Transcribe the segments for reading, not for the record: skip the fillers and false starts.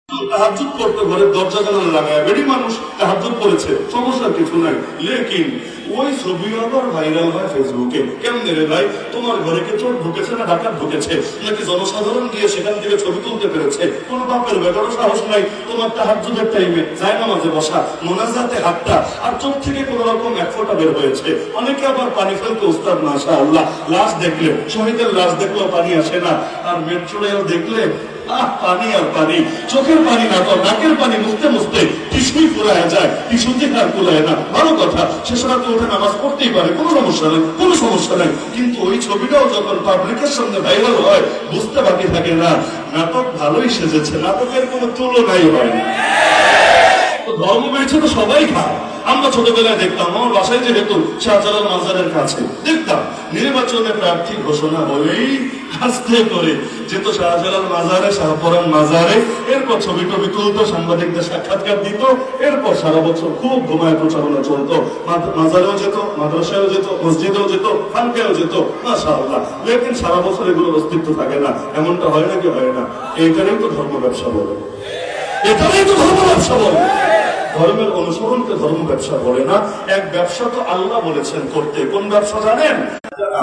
তাহাজ্জুদ করতে ঘরের দরজা জানালা লাগায় বেড়ি মানুষ তাহাজ্জুদ করেছে, সমস্যার কিছু নাই। লেকিন ওই ছবি আবার ভাইরাল হয় ফেসবুকে। কেমনে রে ভাই, তোমার ঘরে কে চোর ঢুকেছে না ডাকাত ঢুকেছে, নাকি জনসাধারণ গিয়ে সেখান থেকে ছবি তুলতে পেরেছে? কোন বাপের বেটারও সাহস নাই তোমার তাহাজ্জুদের টাইমে যায় নামাজে বসা, মোনাজাতে হাতটা, আর চোখ থেকে কোন রকম এক ফোঁটা বের হয়েছে। অনেকে আবার পানি ফেলতে উস্তাদ, মাশাআল্লাহ। লাশ দেখলে, শহীদের লাশ দেখলেও পানি আসে না, আর মেট্রো রেল দেখলে পানি আর পানি, চোখের পানি না তো নাকের পানি মুছতে মুছতে টিস্যুই ফুরায় যায়, টিস্যুতে আর কুলায় না। ভালো কথা, শেষ রাতে উঠে নামাজ পড়তেই পারে, কোনো সমস্যা নেই, কোনো সমস্যা নেই। কিন্তু ওই ছবিটাও যখন পাবলিকের সামনে ভাইরাল হয়, বুঝতে বাকি থাকে না নাটক ভালোই সেজেছে, নাটকের কোনো তুলনাই হয় না। ধর্ম বেড়েছে তো সবাই খায়। আমরা ছোটবেলায় দেখতাম, আমার বাসায় যেহেতু শাহজালাল মাজারের কাছে, দেখতাম নির্বাচনে প্রার্থী ঘোষণা হলেই আস্তে করে যেত শাহজালাল মাজারে, শাহপরান মাজারে, এরপর ছবি টবি তুলতো, সাংবাদিকদের সাক্ষাৎকার দিত, এরপর সারা বছর খুব ঘুমায় প্রচারণা চলতো। মাজারেও যেত, মাদ্রাসায়ও যেত, মসজিদেও যেত, খানকায়ও যেত, মাশাআল্লাহ। লেকিন সারা বছর এগুলোর অস্তিত্ব থাকে না। এমনটা হয় নাকি হয় না? এইটারই তো ধর্ম ব্যবসা বলে, এটারই তো ধর্ম ব্যবসা বলে। ধর্মের অনুসরণকে ধর্ম ব্যবসা বলে না। এক ব্যবসা তো আল্লাহ বলেছেন করতে। কোন ব্যবসা জানেন?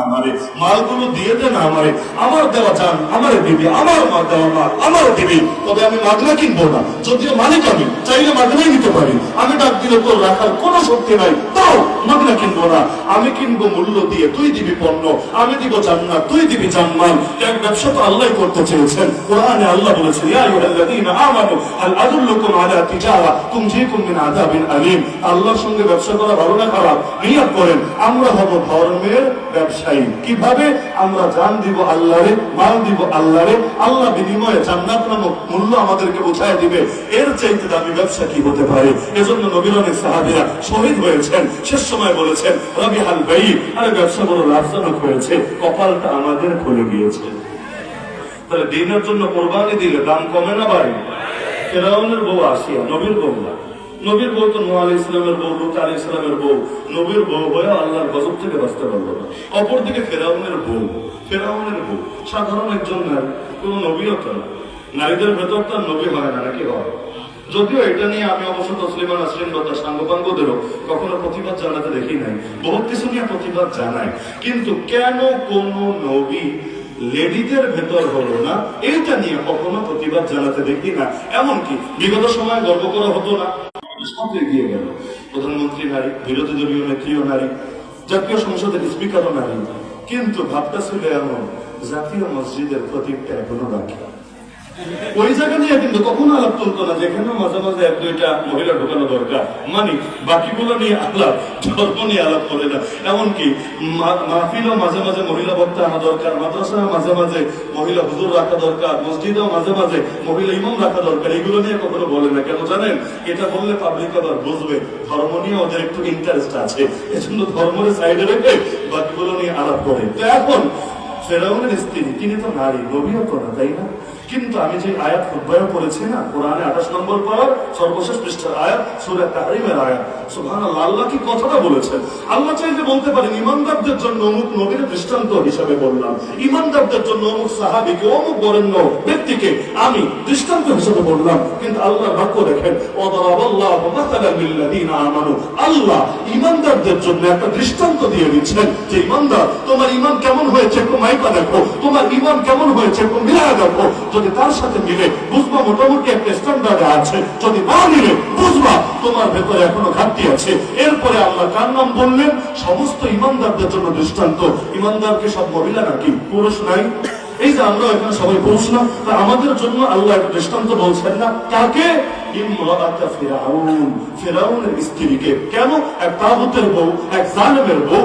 আমারে মালগুলো দিয়ে দেন, আমারে, আমার দেওয়া চান আমারে দিবি, আমার মা দেওয়া মাল আমারও দিবি, তবে আমি মাগনা কিনবো না। যদিও মালিক আমি, চাইলে মাগনাই নিতে পারি। আমি ডাক দিলে তোর রাখার কোনো শক্তি নাই, তাও মাগনা কিনবো না। আমি কিনবো মূল্য দিয়ে, তুই দিবি পণ্য, আমি দিব জান্নাত, তুই দিবি জান্নাত। এক ব্যবসা তো আল্লাহ করতে চেয়েছেন। কোরআনে আল্লাহ বলেছেন, ইয়া আইয়ুহাল্লাযীনা আমানু হাল আদুল্লুকুম আলা তিজারা তুনজিকুম মিন আযাবিন আলীম। আল্লাহর সঙ্গে ব্যবসা করা ভালো না খারাপ? নিয়ত করেন আমরা হব ধর্মের ব্যবসায়ী। কিভাবে? আমরা জান দিব আল্লাহরে, মাল দিব আল্লাহরে, আল্লাহ বিনিময়ে জান্নাত নামক মূল্য আমাদেরকে বোঝায় দিবে। এর চাইতে দামি ব্যবসা কি হতে পারে? এজন্য নবীর অনেক সাহাবীরা শহীদ হয়েছেন, শেষ সময় বলেছেন রাবিহাল বাই, আরে ব্যবসা বড় লাভজনক হয়েছে, কপালটা আমাদের খুলে গিয়েছে। তাহলে দিনের জন্য কোরবানি দিলে দাম কমে না ভাই? ফেরাউনের বউ আসিয়া নবীর বউ না, নবীর বউ তো নূহ আলাইহিস সালামের বউ, লূত আলাইহিস সালামের বউ, নবীর বউ হয়ে আল্লাহর গজব থেকে বাঁচতে পারলো না। অপরদিকে ফেরাউনের বউ, ফেরাউনের বউ সাধারণ একজন নারী, কোন নবীও তো না। নারীদের ভেতর তার নবী হয় না, নাকি হয়? যদিও এটা নিয়ে আমি অবশ্য তসলিমা নাসরিন বা তার সাঙ্গপাঙ্গদেরও কখনো প্রতিবাদ জানাতে দেখি নাই। বহুত কিছু নিয়ে প্রতিবাদ জানায়, কিন্তু কেন কোন নবী লেডিদের ভেতর হলো না, এইটা নিয়ে কখনো প্রতিবাদ জানাতে দেখি না। এমনকি বিগত সময় গর্ব করা হতো না, এগিয়ে গেল। প্রধানমন্ত্রী নারী, বিরোধী দলীয় নেত্রীও নারী, জাতীয় সংসদের স্পিকারও নারী, কিন্তু ভাবটা ছিল এমন, জাতীয় মসজিদের প্রতীকটা এখনো বাকি। ওই জায়গা নিয়ে কিন্তু কখনো আলাপ চলতো না, যেখানে মাঝে মাঝে এক দুইটা মহিলা ঢোকানো দরকার, মানে বাকিগুলো নিয়ে আলাপ, ধর্ম নিয়ে আলাপ করে না। এমনকি মাহফিলও মাঝে মাঝে মহিলা বক্তা আনা দরকার, মাদ্রাসায় মাঝে মাঝে মহিলা হুজুর রাখা দরকার, মসজিদেও মাঝে মাঝে মহিলা ইমাম রাখা দরকার, এগুলো নিয়ে কখনো বলে না। কেন জানেন? এটা বললে পাবলিক আবার বুঝবে ধর্ম নিয়ে ওদের একটু ইন্টারেস্ট আছে, এজন্য ধর্মের সাইডে রেখে বাকিগুলো নিয়ে আলাপ করে। তো এখন ফেরাউনের স্ত্রী, তিনি তো নারী, নবীও তো না, তাই না? কিন্তু আমি যে আয়াত খুতবায়ও পড়েছি না, কোরআনে 28 নম্বর পারার সর্বশেষ পৃষ্ঠার আয়াত, সূরা তাহরিমের আয়াত, সুবহানাল্লাহ, আল্লাহ কি কথাটা বলেছেন। আল্লাহ চাইলে বলতে পারেন ইমানদারদের জন্য অমুক নবীর দৃষ্টান্ত হিসাবে বললাম, ইমানদারদের জন্য অমুক সাহাবীকে, অমুক বরেণ্য ব্যক্তিকে আমি দৃষ্টান্ত হিসাবে বললাম। কিন্তু আল্লাহর বাক্য দেখেন, ওয়াদারাবাল্লাহু মাসালান লিল্লাযীনা আমানু, আল্লাহ ইমানদারদের জন্য একটা দৃষ্টান্ত দিয়ে দিচ্ছেন যে ইমানদার, তোমার ঈমান কেমন হয়েছে একটু মাইপা দেখো, তোমার ঈমান কেমন হয়েছে একটু মিলায়া দেখো। যদি তার সাথে মিলে বুঝবা মোটামুটি একটা স্ট্যান্ডার্ডে আছে, যদি না মিলে বুঝবা তোমার ভেতরে এখনো ঘাটতি আছে। এরপরে আল্লাহ কার নাম বললেন? সমস্ত ইমানদারদের জন্য দৃষ্টান্ত। ইমানদারকে সব মহিলা নাকি? পুরুষ নাই? এই যে আমরা এখানে সবাই পুরুষ না, আমাদের জন্য আল্লাহ একটা দৃষ্টান্ত বলছেন না? কাকে? ইমরাআতা ফিরাউন, ফিরাউনের স্ত্রীকে। কেন? এক তাগুতের বউ, এক জালেমের বউ,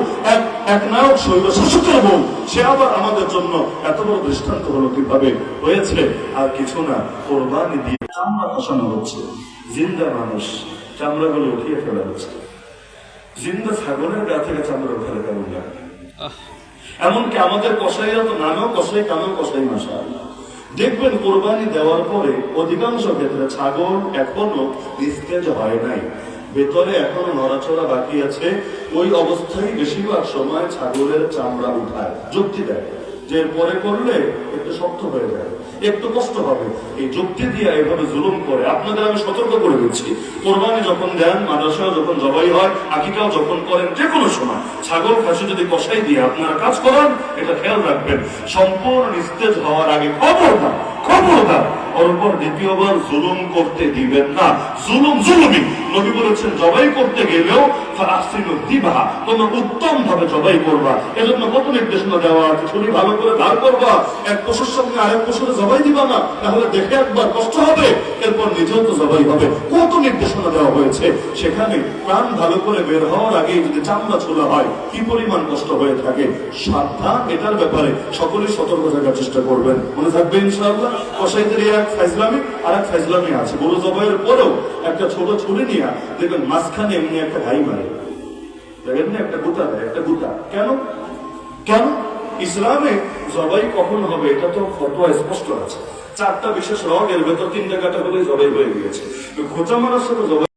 এক নায়ক শৈল শাসকের বউ, সে আবার আমাদের জন্য এত বড় দৃষ্টান্ত হলো কিভাবে হয়েছে? আর কিছু না, কোরবানি দিয়ে চামড়া খসানো হচ্ছে, জিন্দা মানুষ চামড়াগুলো উঠিয়ে ফেলা হচ্ছে। জিন্দা ছাগলের গা থেকে চামড়া উঠালে কেমন লাগে? এমনকি আমাদের কসাইরা তো নামেও কসাই, কামেও কসাই, মাশাআল্লাহ। দেখবেন কোরবানি দেওয়ার পরে অধিকাংশ ক্ষেত্রে ছাগল এখনো নিস্তেজ হয় নাই, ভেতরে এখনো নড়াচড়া বাকি আছে। ওই অবস্থায় বেশিরভাগ সময় ছাগলের চামড়া উঠায়, যুক্তি দেয় যে পরে করলে একটু শক্ত হয়ে যায়। একটু কষ্ট হবে। এই যুক্তি দিয়ে এভাবে জুলুম করে আপনাদের আমি সতর্ক করে দিচ্ছি, কোরবানি যখন দেন, মাদ্রাসাও যখন জবাই হয়, আকিকাও যখন করেন, যে কোনো সময় ছাগল খাসি যদি কষাই দিয়ে আপনারা কাজ করেন, এটা খেয়াল রাখবেন, সম্পূর্ণ নিস্তেজ হওয়ার আগে খবরদার খবরদার ওর উপর দ্বিতীয়বার জুলুম করতে দিবেন না। জুলুম জুলুমি। নবী বলেছেন জবাই করতে গেলেও দিবাহা, তোমরা উত্তম ভাবে জবাই করবা। এজন্য কত নির্দেশনা দেওয়া আছে, ছুরি ভালো করে ধার করবা, এক পশুর সঙ্গে আরেক পশুরে জবাই দিবা না, তাহলে দেখে একবার কষ্ট হবে, এরপর নিজেও তো জবাই হবে। কত নির্দেশনা দেওয়া হয়েছে। সেখানে প্রাণ ভালো করে বের হওয়ার আগে যদি চামড়া ছোলা হয় কি পরিমাণ কষ্ট হয়ে থাকে। সাবধান, এটার ব্যাপারে সকলেই সতর্ক থাকার চেষ্টা করবেন। মনে থাকবে ইনশাআল্লাহ। কসাইদের এক ফাইজলামি আর এক ফাইজলামি আছে, গরু জবাইয়ের পরেও একটা ছোট ছুরি নিয়ে দেখবেন মাঝখানে এমনি একটা ঘাই মারে, দেখেন না, একটা গুতা দেয়, একটা গুতা। কেন কেন ইসলামে জবাই কখন হবে এটা তো ফতোয়া স্পষ্ট আছে। 4টা বিশেষ রগ, এর ভেতর 3 জায়গাটা হলে জবাই হয়ে গিয়েছে। খোঁচা মারার সাথে জবাই